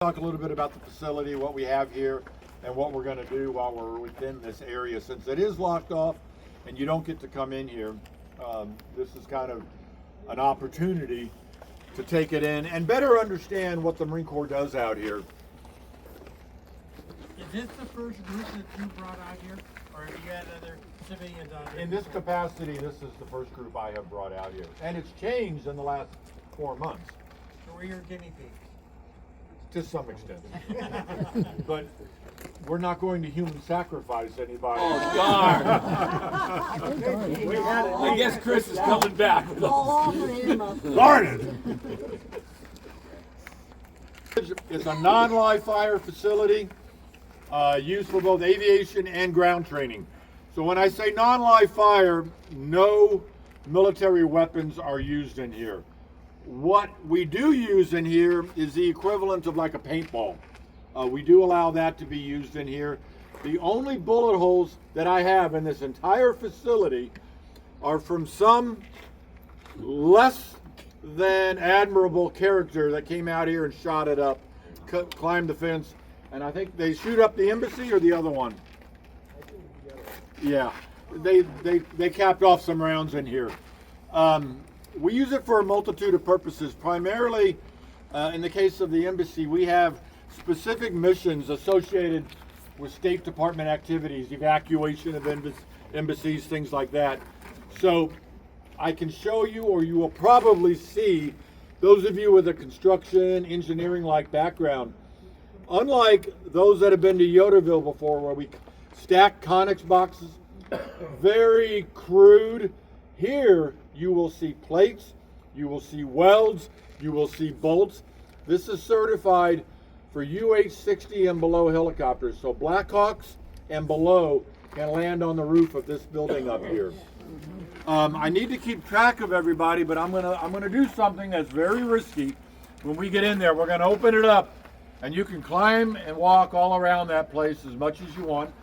Talk a little bit about the facility, what we have here, and what we're going to do while we're within this area. Since it is locked off and you don't get to come in here, this is kind of an opportunity to take it in and better understand what the Marine Corps does out here. Is this the first group that you brought out here, or have you had other civilians out here? In this capacity, this is the first group I have brought out here. And it's changed in the last 4 months. So we're your guinea pigs. To some extent. But we're not going to human sacrifice anybody. Oh, darn. I guess Chris is coming back. Darn it! It's a non-live fire facility used for both aviation and ground training. So when I say non-live fire, no military weapons are used in here. What we do use in here is the equivalent of like a paintball. We do allow that to be used in here. The only bullet holes that I have in this entire facility are from some less than admirable character that came out here and shot it up, climbed the fence, and I think they shoot up the embassy or the other one. Yeah, they capped off some rounds in here. We use it for a multitude of purposes. Primarily, in the case of the embassy, we have specific missions associated with State Department activities, evacuation of embassies, things like that. So I can show you, or you will probably see, those of you with a construction, engineering-like background, unlike those that have been to Yoderville before, where we stack Conex boxes, very crude. Here, you will see plates, you will see welds, you will see bolts. This is certified for UH-60 and below helicopters. So Blackhawks and below can land on the roof of this building up here. I need to keep track of everybody, but I'm gonna do something that's very risky. When we get in there, we're gonna open it up, and you can climb and walk all around that place as much as you want.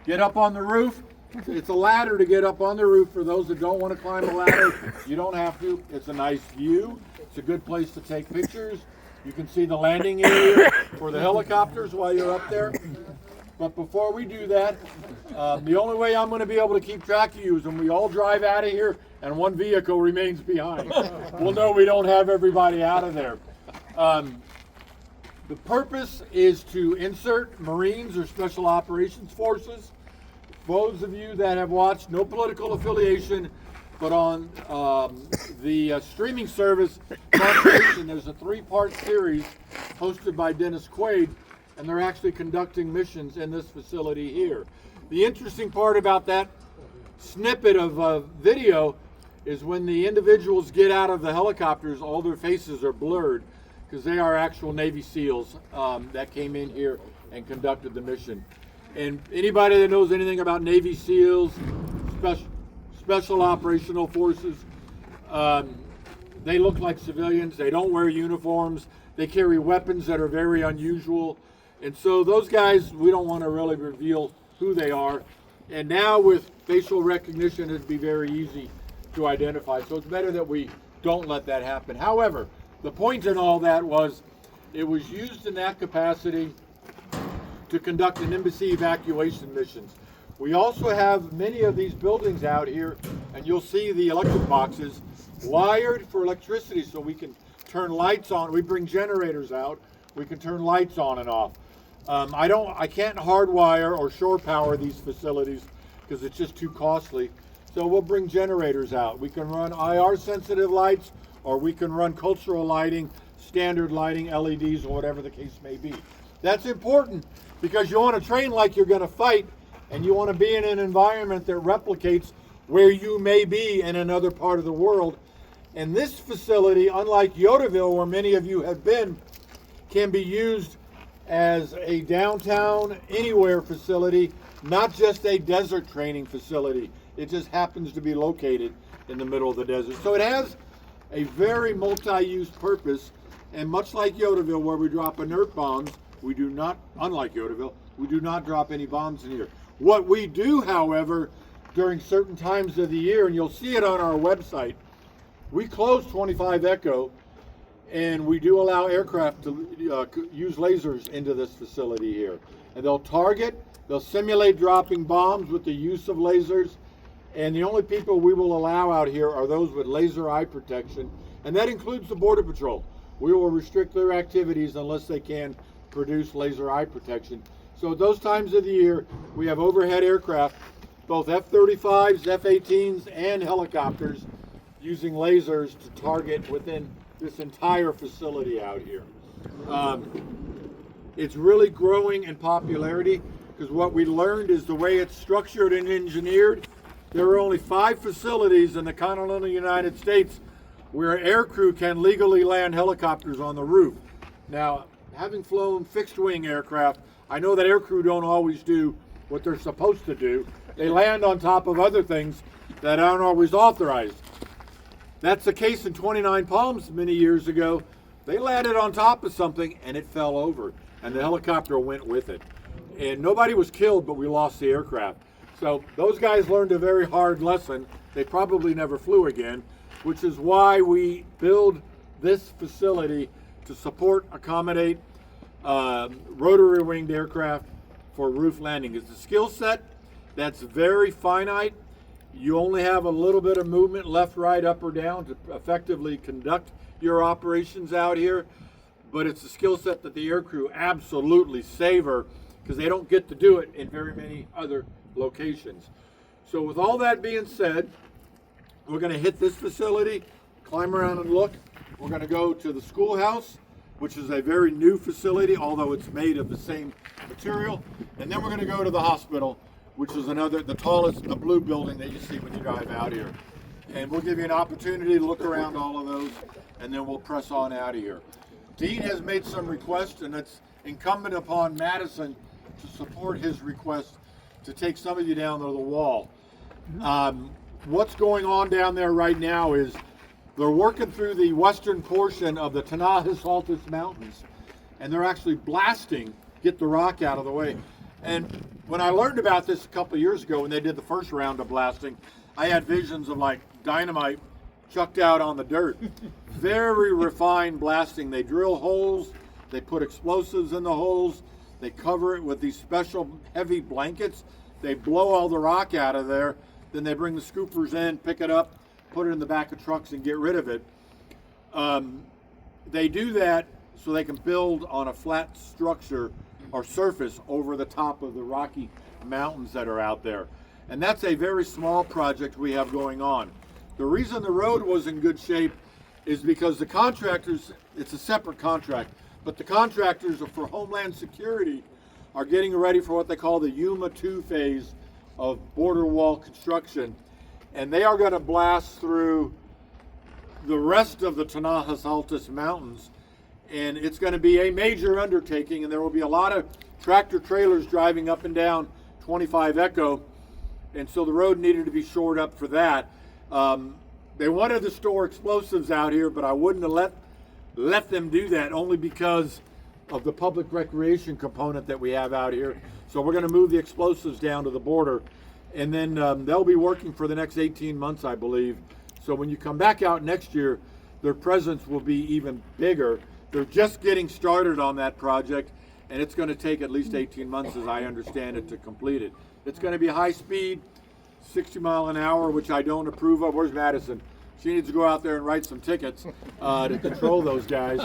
Get up on the roof. It's a ladder to get up on the roof. For those that don't want to climb a ladder, you don't have to. It's a nice view. It's a good place to take pictures. You can see the landing area for the helicopters while you're up there. But before we do that, the only way I'm going to be able to keep track of you is when we all drive out of here and one vehicle remains behind. We'll know we don't have everybody out of there. The purpose is to insert Marines or Special Operations Forces. Those of you that have watched, no political affiliation, but on the streaming service, there's a 3-part series hosted by Dennis Quaid, and they're actually conducting missions in this facility here. The interesting part about that snippet of video is when the individuals get out of the helicopters, all their faces are blurred because they are actual Navy SEALs that came in here and conducted the mission. And anybody that knows anything about Navy SEALs, Special Operational Forces, they look like civilians. They don't wear uniforms. They carry weapons that are very unusual. And so those guys, we don't want to really reveal who they are. And now with facial recognition, it'd be very easy to identify. So it's better that we don't let that happen. However, the point in all that was it was used in that capacity to conduct an embassy evacuation missions. We also have many of these buildings out here, and you'll see the electric boxes wired for electricity so we can turn lights on. We bring generators out, we can turn lights on and off. I can't hardwire or shore power these facilities because it's just too costly. So we'll bring generators out. We can run IR sensitive lights, or we can run cultural lighting, standard lighting, LEDs, or whatever the case may be. That's important because you want to train like you're going to fight, and you want to be in an environment that replicates where you may be in another part of the world. And this facility, unlike Yoderville, where many of you have been, can be used as a downtown anywhere facility, not just a desert training facility. It just happens to be located in the middle of the desert. So it has a very multi-use purpose, and much like Yoderville, where we drop inert bombs, we do not, unlike Yoderville, we do not drop any bombs in here. What we do, however, during certain times of the year, and you'll see it on our website, we close 25 Echo and we do allow aircraft to use lasers into this facility here. And they'll simulate dropping bombs with the use of lasers, and the only people we will allow out here are those with laser eye protection, and that includes the Border Patrol. We will restrict their activities unless they can produce laser eye protection. So at those times of the year, we have overhead aircraft, both F-35s, F-18s, and helicopters, using lasers to target within this entire facility out here. It's really growing in popularity because what we learned is the way it's structured and engineered. There are only 5 facilities in the continental United States where aircrew can legally land helicopters on the roof. Now, having flown fixed-wing aircraft, I know that aircrew don't always do what they're supposed to do. They land on top of other things that aren't always authorized. That's the case in 29 Palms many years ago. They landed on top of something and it fell over, and the helicopter went with it. And nobody was killed, but we lost the aircraft. So those guys learned a very hard lesson. They probably never flew again, which is why we build this facility to accommodate rotary winged aircraft for roof landing. It's a skill set that's very finite. You only have a little bit of movement left, right, up, or down to effectively conduct your operations out here, but it's a skill set that the aircrew absolutely savor because they don't get to do it in very many other locations. So with all that being said, we're going to hit this facility, climb around and look. We're going to go to the schoolhouse, which is a very new facility, although it's made of the same material. And then we're going to go to the hospital, which is the tallest, the blue building that you see when you drive out here. And we'll give you an opportunity to look around all of those, and then we'll press on out of here. Dean has made some requests, and it's incumbent upon Madison to support his request to take some of you down to the wall. What's going on down there right now is they're working through the western portion of the Tanajos Altos Mountains, and they're actually blasting, get the rock out of the way. And when I learned about this a couple of years ago when they did the first round of blasting, I had visions of like dynamite chucked out on the dirt. Very refined blasting. They drill holes, they put explosives in the holes, they cover it with these special heavy blankets, they blow all the rock out of there, then they bring the scoopers in, pick it up, put it in the back of trucks and get rid of it. They do that so they can build on a flat structure or surface over the top of the rocky mountains that are out there. And that's a very small project we have going on. The reason the road was in good shape is because the contractors, it's a separate contract, but the contractors for Homeland Security are getting ready for what they call the Yuma 2 phase of border wall construction. And they are going to blast through the rest of the Tanajos Altos Mountains. And it's going to be a major undertaking, and there will be a lot of tractor trailers driving up and down 25 Echo. And so the road needed to be shored up for that. They wanted to store explosives out here, but I wouldn't have let them do that only because of the public recreation component that we have out here. So we're going to move the explosives down to the border, and then they'll be working for the next 18 months, I believe. So when you come back out next year, their presence will be even bigger. They're just getting started on that project, and it's going to take at least 18 months, as I understand it, to complete it. It's going to be high speed, 60 mile an hour, which I don't approve of. Where's Madison? She needs to go out there and write some tickets to control those guys.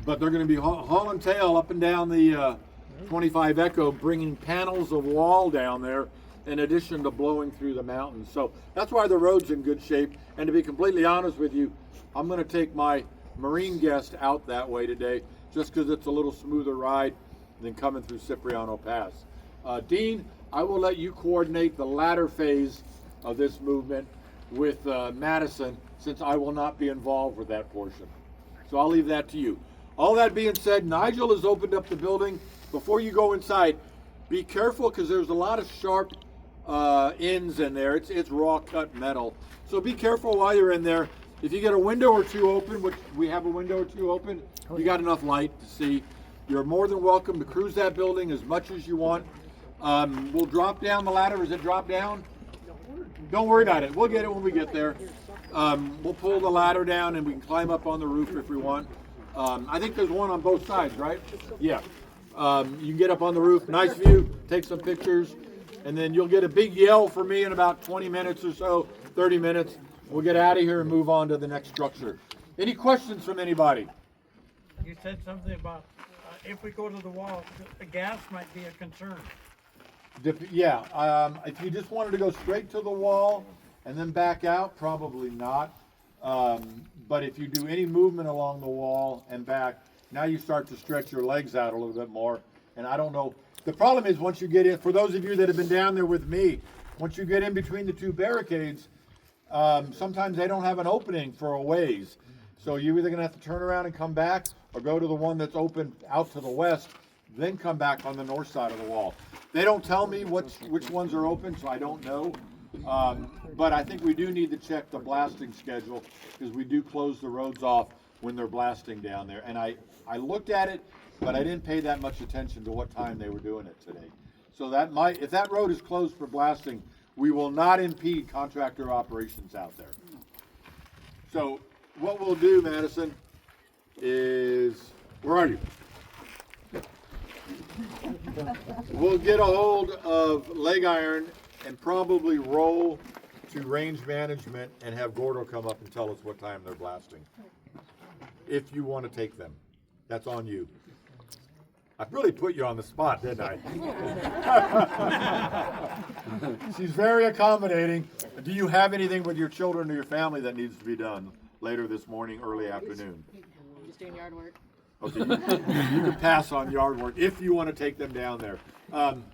But they're going to be hauling tail up and down the 25 Echo, bringing panels of wall down there in addition to blowing through the mountains. So that's why the road's in good shape. And to be completely honest with you, I'm going to take my Marine guest out that way today just because it's a little smoother ride than coming through Cipriano Pass. Dean, I will let you coordinate the latter phase of this movement with Madison, since I will not be involved with that portion. So I'll leave that to you. All that being said, Nigel has opened up the building. Before you go inside, be careful because there's a lot of sharp ends in there. It's raw cut metal. So be careful while you're in there. If you get a window or two open, which we have a window or two open, you got enough light to see. You're more than welcome to cruise that building as much as you want. We'll drop down the ladder. Is it drop down? Don't worry about it. We'll get it when we get there. We'll pull the ladder down and we can climb up on the roof if we want. I think there's one on both sides, right? Yeah. You can get up on the roof, nice view, take some pictures, and then you'll get a big yell from me in about 20 minutes or so, 30 minutes. We'll get out of here and move on to the next structure. Any questions from anybody? You said something about if we go to the wall, the gas might be a concern. Yeah, if you just wanted to go straight to the wall and then back out, probably not. But if you do any movement along the wall and back, now you start to stretch your legs out a little bit more. And I don't know. The problem is once you get in, for those of you that have been down there with me, once you get in between the two barricades, sometimes they don't have an opening for a ways. So you're either going to have to turn around and come back or go to the one that's open out to the west, then come back on the north side of the wall. They don't tell me which ones are open, so I don't know. But I think we do need to check the blasting schedule because we do close the roads off when they're blasting down there. And I looked at it, but I didn't pay that much attention to what time they were doing it today. So that might, if that road is closed for blasting, we will not impede contractor operations out there. So what we'll do, Madison, is, where are you? We'll get a hold of leg iron and probably roll to range management and have Gordo come up and tell us what time they're blasting. If you want to take them. That's on you. I really put you on the spot, didn't I? She's very accommodating. Do you have anything with your children or your family that needs to be done later this morning, early afternoon? Just doing yard work. Okay, you can pass on yard work if you want to take them down there.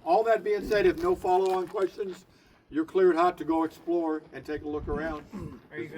All that being said, if no follow-on questions, you're cleared hot to go explore and take a look around. Are you